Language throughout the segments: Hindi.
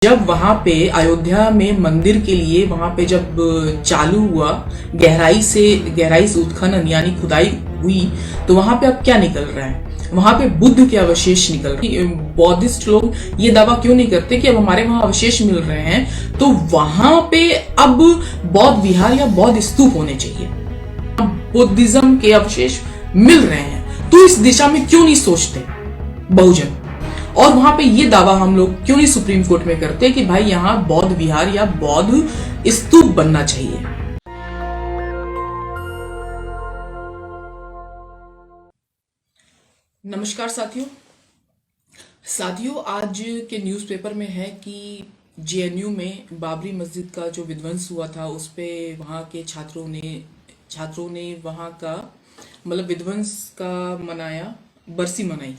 जब वहां पे अयोध्या में मंदिर के लिए वहां पे जब चालू हुआ, गहराई से उत्खनन यानी खुदाई हुई, तो वहां पे अब क्या निकल रहा है? वहां पे बुद्ध के अवशेष निकल रहे हैं। बौद्धिस्ट लोग ये दावा क्यों नहीं करते कि अब हमारे वहां अवशेष मिल रहे हैं, तो वहां पे अब बौद्ध विहार या बौद्ध स्तूप होने चाहिए। बुद्धिज्म के अवशेष मिल रहे हैं, तो इस दिशा में क्यों नहीं सोचते बहुजन? और वहां पे ये दावा हम लोग क्यों नहीं सुप्रीम कोर्ट में करते कि भाई यहाँ बौद्ध विहार या बौद्ध स्तूप बनना चाहिए? नमस्कार साथियों, आज के न्यूज़पेपर में है कि जेएनयू में बाबरी मस्जिद का जो विध्वंस हुआ था, उस पे वहाँ के छात्रों ने वहाँ का मतलब विध्वंस का मनाया, बरसी मनाई।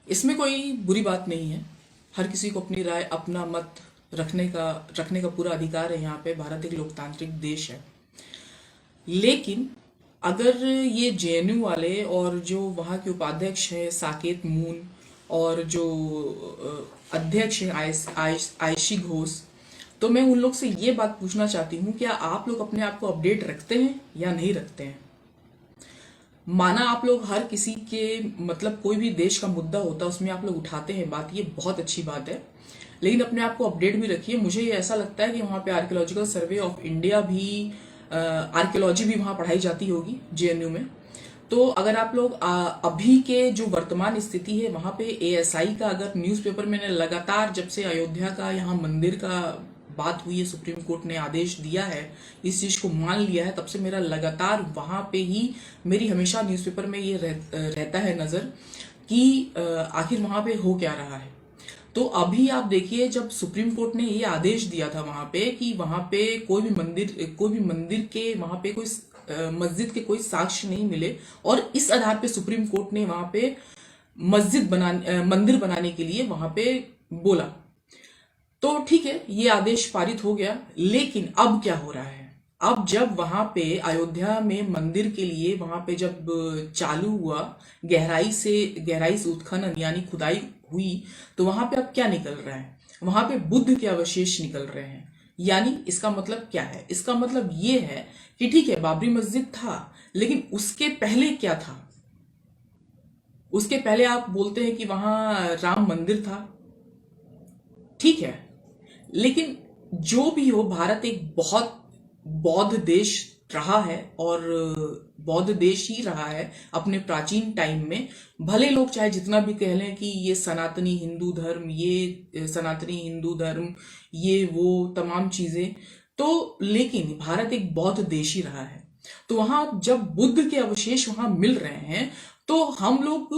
इसमें कोई बुरी बात नहीं है। हर किसी को अपनी राय, अपना मत रखने का पूरा अधिकार है। यहाँ पे भारत एक लोकतांत्रिक देश है। लेकिन अगर ये जेएनयू वाले और जो वहाँ के उपाध्यक्ष हैं साकेत मून और जो अध्यक्ष हैं आयशी घोष, तो मैं उन लोग से ये बात पूछना चाहती हूँ, क्या आप लोग अपने आप को अपडेट रखते हैं या नहीं रखते हैं? माना आप लोग हर किसी के मतलब कोई भी देश का मुद्दा होता है उसमें आप लोग उठाते हैं बात, ये बहुत अच्छी बात है, लेकिन अपने आप को अपडेट भी रखिए। मुझे ये ऐसा लगता है कि वहाँ पे आर्कियोलॉजिकल सर्वे ऑफ इंडिया भी, आर्कियोलॉजी भी वहाँ पढ़ाई जाती होगी जेएनयू में। तो अगर आप लोग अभी के जो वर्तमान स्थिति है वहाँ पे एएसआई का, अगर न्यूज़पेपर में लगातार जब से अयोध्या का यहाँ मंदिर का बात हुई है, सुप्रीम कोर्ट ने आदेश दिया है, इस चीज को मान लिया है, तब से मेरा लगातार वहां पे ही, मेरी हमेशा न्यूज़पेपर में ये रहता है नजर कि आखिर वहां पे हो क्या रहा है। तो अभी आप देखिए, जब सुप्रीम कोर्ट ने ये आदेश दिया था वहां पे कि वहां पे कोई भी मंदिर के वहां पे कोई मस्जिद के कोई साक्ष्य नहीं मिले, और इस आधार पे सुप्रीम कोर्ट ने वहां पे मंदिर बनाने के लिए वहां पे बोला, तो ठीक है, ये आदेश पारित हो गया। लेकिन अब क्या हो रहा है? अब जब वहां पे अयोध्या में मंदिर के लिए वहां पे जब चालू हुआ, गहराई से उत्खनन यानी खुदाई हुई, तो वहां पे अब क्या निकल रहा है? वहां पे बुद्ध के अवशेष निकल रहे हैं। यानी इसका मतलब क्या है? इसका मतलब ये है कि ठीक है, बाबरी मस्जिद था, लेकिन उसके पहले क्या था? उसके पहले आप बोलते हैं कि वहां राम मंदिर था, ठीक है, लेकिन जो भी हो, भारत एक बहुत बौद्ध देश रहा है और बौद्ध देश ही रहा है अपने प्राचीन टाइम में। भले लोग चाहे जितना भी कह लें कि ये सनातनी हिंदू धर्म, ये वो तमाम चीजें, तो लेकिन भारत एक बौद्ध देश ही रहा है। तो वहां जब बुद्ध के अवशेष वहां मिल रहे हैं, तो हम लोग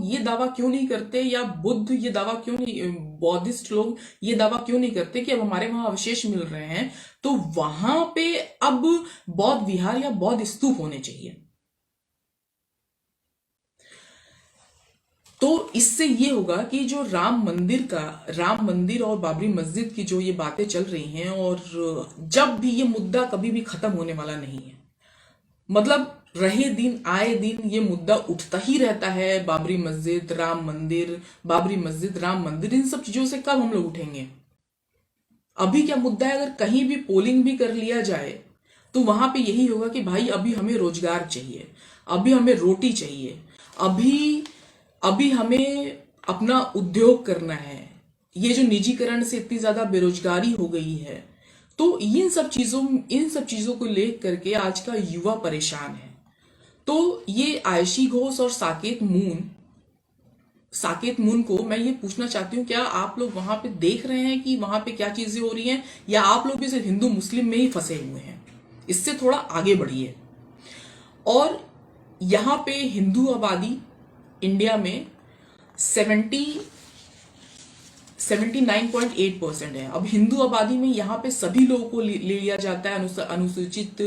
ये दावा क्यों नहीं करते, या बुद्ध ये दावा क्यों नहीं, बौद्धिस्ट लोग ये दावा क्यों नहीं करते कि अब हमारे वहां अवशेष मिल रहे हैं, तो वहां पे अब बौद्ध विहार या बौद्ध स्तूप होने चाहिए। तो इससे ये होगा कि जो राम मंदिर और बाबरी मस्जिद की जो ये बातें चल रही हैं, और जब भी ये मुद्दा कभी भी खत्म होने वाला नहीं है। मतलब रहे दिन आए दिन ये मुद्दा उठता ही रहता है, बाबरी मस्जिद राम मंदिर, इन सब चीजों से कब हम लोग उठेंगे? अभी क्या मुद्दा है? अगर कहीं भी पोलिंग भी कर लिया जाए, तो वहां पे यही होगा कि भाई अभी हमें रोजगार चाहिए, अभी हमें रोटी चाहिए, अभी अभी हमें अपना उद्योग करना है। ये जो निजीकरण से इतनी ज्यादा बेरोजगारी हो गई है, तो इन सब चीजों को लेकर करके आज का युवा परेशान है। तो ये आयशी घोष और साकेत मून को मैं ये पूछना चाहती हूँ, क्या आप लोग वहां पे देख रहे हैं कि वहां पे क्या चीजें हो रही हैं, या आप लोग भी सिर्फ हिंदू मुस्लिम में ही फंसे हुए हैं? इससे थोड़ा आगे बढ़िए। और यहाँ पे हिंदू आबादी इंडिया में 79.8% है। अब हिंदू आबादी में यहाँ पे सभी लोगों को ले लिया जाता है, अनुसूचित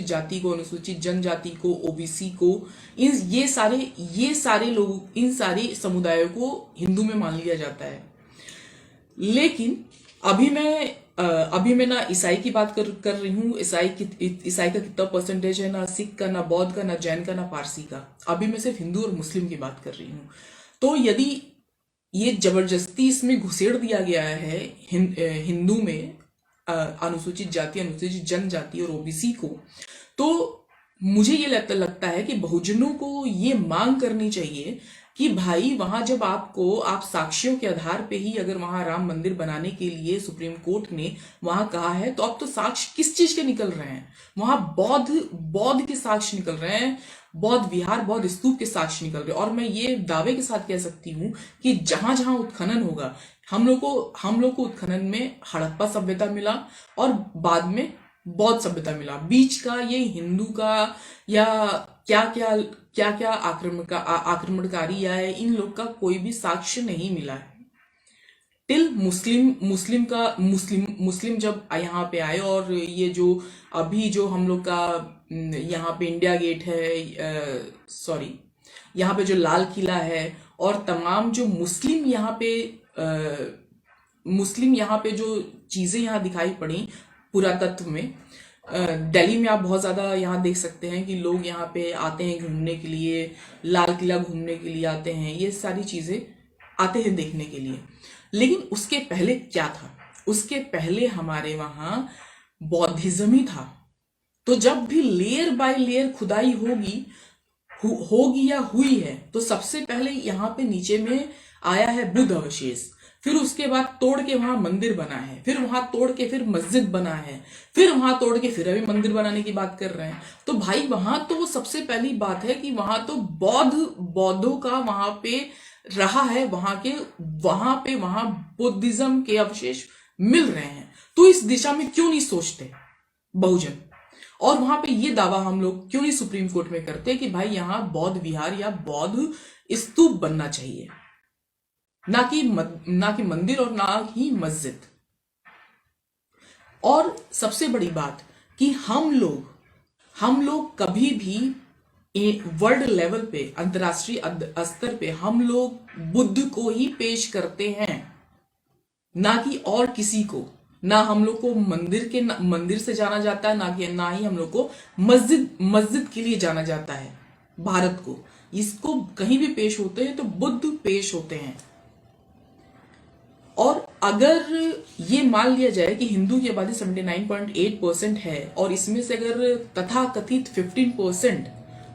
जाति को, अनुसूचित जनजाति को, ओबीसी को, इन सारे समुदायों को हिंदू में मान लिया जाता है। लेकिन अभी मैं ना ईसाई की बात कर रही हूँ। ईसाई का कितना परसेंटेज है? ना सिख का, ना बौद्ध का, ना जैन का, ना पारसी का। अभी मैं सिर्फ हिंदू और मुस्लिम की बात कर रही हूँ। तो ये जबरदस्ती इसमें घुसेड़ दिया गया है हिंदू में अनुसूचित जाति, अनुसूचित जनजाति और ओबीसी को। तो मुझे ये लगता है कि बहुजनों को ये मांग करनी चाहिए कि भाई वहां जब आप साक्ष्यों के आधार पे ही अगर वहां राम मंदिर बनाने के लिए सुप्रीम कोर्ट ने वहां कहा है, तो अब तो साक्ष्य किस चीज के निकल रहे हैं? वहां बौद्ध के साक्ष्य निकल रहे हैं, बौद्ध विहार, बौद्ध स्तूप के साक्ष्य निकल रहे हैं। और मैं ये दावे के साथ कह सकती हूँ कि जहां जहां उत्खनन होगा, हम लोग को उत्खनन में हड़प्पा सभ्यता मिला और बाद में बौद्ध सभ्यता मिला। बीच का ये हिंदू का या क्या क्या आक्रमणकारी या इन लोग का कोई भी साक्ष्य नहीं मिला है। टिल मुस्लिम जब यहाँ पे आए, और ये जो अभी जो हम लोग का यहाँ पे इंडिया गेट है, सॉरी यहाँ पे जो लाल किला है, और तमाम जो मुस्लिम यहाँ पे जो चीजें यहाँ दिखाई पड़ी पुरातत्व में, दिल्ली में आप बहुत ज्यादा यहाँ देख सकते हैं कि लोग यहाँ पे आते हैं घूमने के लिए, लाल किला घूमने के लिए आते हैं, ये सारी चीजें आते हैं देखने के लिए। लेकिन उसके पहले क्या था? उसके पहले हमारे वहां बौद्धिज्म ही था। तो जब भी लेयर बाय लेयर खुदाई होगी या हुई है, तो सबसे पहले यहाँ पे नीचे में आया है बुद्ध अवशेष, फिर उसके बाद तोड़ के वहां मंदिर बना है, फिर वहां तोड़ के फिर मस्जिद बना है, फिर वहां तोड़ के फिर अभी मंदिर बनाने की बात कर रहे हैं। तो भाई वहां तो सबसे पहली बात है कि वहां तो बौद्धों का वहां पे रहा है, वहां बुद्धिज्म के अवशेष मिल रहे हैं। तो इस दिशा में क्यों नहीं सोचते बहुजन? और वहां पे ये दावा हम लोग क्यों नहीं सुप्रीम कोर्ट में करते कि भाई यहाँ बौद्ध विहार या बौद्ध स्तूप बनना चाहिए, ना कि मंदिर और ना ही मस्जिद। और सबसे बड़ी बात कि हम लोग कभी भी वर्ल्ड लेवल पे, अंतरराष्ट्रीय स्तर पे हम लोग बुद्ध को ही पेश करते हैं, ना कि और किसी को। ना हम लोग को मंदिर से जाना जाता है, ना ही हम लोग को मस्जिद के लिए जाना जाता है। भारत को इसको कहीं भी पेश होते हैं तो बुद्ध पेश होते हैं। और अगर ये मान लिया जाए कि हिंदू की आबादी 79.8% है, और इसमें से अगर तथाकथित 15%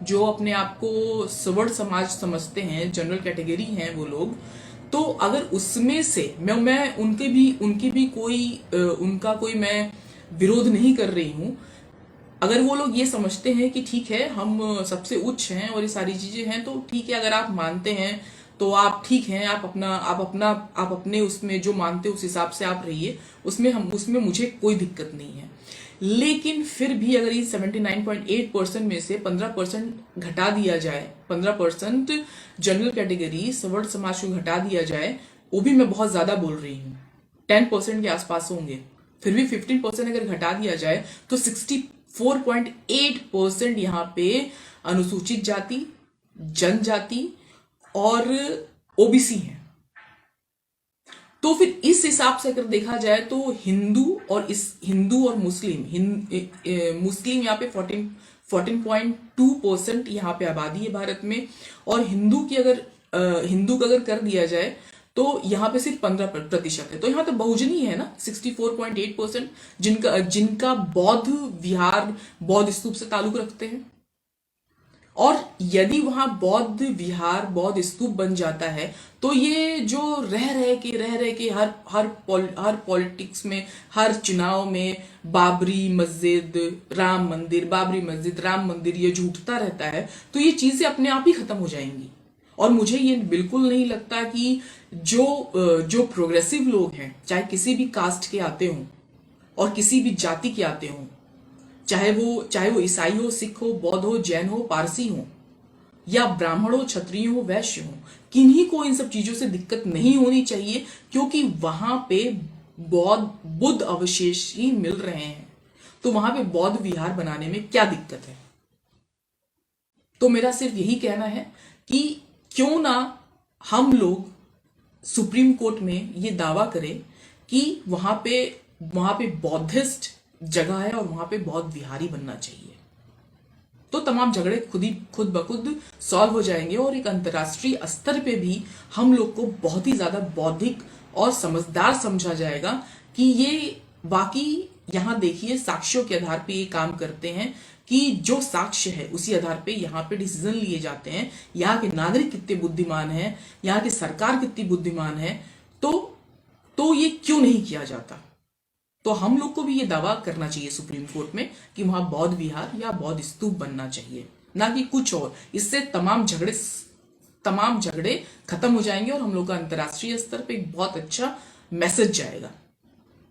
जो अपने आप को सवर्ण समाज समझते हैं, जनरल कैटेगरी हैं वो लोग, तो अगर उसमें से मैं उनका कोई मैं विरोध नहीं कर रही हूं, अगर वो लोग ये समझते हैं कि ठीक है हम सबसे उच्च हैं और ये सारी चीजें हैं, तो ठीक है, अगर आप मानते हैं तो आप ठीक हैं, आप अपने उसमें जो मानते हैं उस हिसाब से आप रहिए, उसमें मुझे कोई दिक्कत नहीं है। लेकिन फिर भी अगर ये 79.8% में से 15% घटा दिया जाए, 15% जनरल कैटेगरी सवर्ण समाज को घटा दिया जाए, वो भी मैं बहुत ज्यादा बोल रही हूँ, 10% के आसपास होंगे, फिर भी 15% अगर घटा दिया जाए तो 64.8% यहाँ पे अनुसूचित जाति, जनजाति और ओबीसी हैं। तो फिर इस हिसाब से अगर देखा जाए तो हिंदू और मुस्लिम यहाँ पे 14.2% यहाँ पे आबादी है भारत में, और हिंदू का अगर कर दिया जाए तो यहाँ पे सिर्फ 15% है। तो यहाँ तो बहुजन ही है ना, 64.8%, जिनका बौद्ध विहार, बौद्ध स्तूप से ताल्लुक रखते हैं। और यदि वहां बौद्ध विहार, बौद्ध स्तूप बन जाता है, तो ये जो रह रह के हर पॉलिटिक्स में, हर चुनाव में बाबरी मस्जिद राम मंदिर ये झूठता रहता है, तो ये चीजें अपने आप ही खत्म हो जाएंगी। और मुझे ये बिल्कुल नहीं लगता कि जो प्रोग्रेसिव लोग हैं, चाहे किसी भी कास्ट के आते हों और किसी भी जाति के आते हों, चाहे वो ईसाई हो, सिख हो, बौद्ध हो, जैन हो, पारसी हो, या ब्राह्मण हो, क्षत्रिय हो, वैश्य हो, किन्हीं को इन सब चीजों से दिक्कत नहीं होनी चाहिए, क्योंकि वहां पे बुद्ध अवशेष ही मिल रहे हैं। तो वहां पे बौद्ध विहार बनाने में क्या दिक्कत है? तो मेरा सिर्फ यही कहना है कि क्यों ना हम लोग सुप्रीम कोर्ट में ये दावा करें कि वहां पे बौद्धिस्ट जगह है और वहां पे बौद्ध विहारी बनना चाहिए। तो तमाम झगड़े खुद ब खुद सॉल्व हो जाएंगे और एक अंतर्राष्ट्रीय स्तर पे भी हम लोग को बहुत ही ज्यादा बौद्धिक और समझदार समझा जाएगा कि ये वाकई, यहाँ देखिए, साक्ष्यों के आधार पे ये काम करते हैं कि जो साक्ष्य है उसी आधार पे यहाँ पे डिसीजन लिए जाते हैं। यहाँ के नागरिक कितने बुद्धिमान हैं, यहाँ की सरकार कितनी बुद्धिमान है, तो ये क्यों नहीं किया जाता। तो हम लोग को भी ये दावा करना चाहिए सुप्रीम कोर्ट में कि वहां बौद्ध विहार या बौद्ध स्तूप बनना चाहिए, ना कि कुछ और। इससे तमाम झगड़े खत्म हो जाएंगे और हम लोग का अंतर्राष्ट्रीय स्तर पे एक बहुत अच्छा मैसेज जाएगा।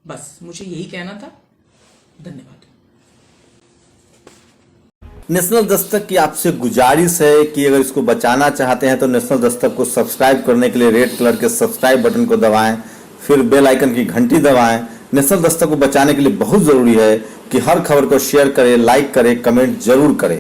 बस मुझे यही कहना था। धन्यवाद। नेशनल दस्तक की आपसे गुजारिश है कि अगर इसको बचाना चाहते हैं तो नेशनल दस्तक को सब्सक्राइब करने के लिए रेड कलर के सब्सक्राइब बटन को दबाएं, फिर बेल आइकन की घंटी दबाएं। नेशनल दस्तक को बचाने के लिए बहुत जरूरी है कि हर खबर को शेयर करें, लाइक करें, कमेंट जरूर करें।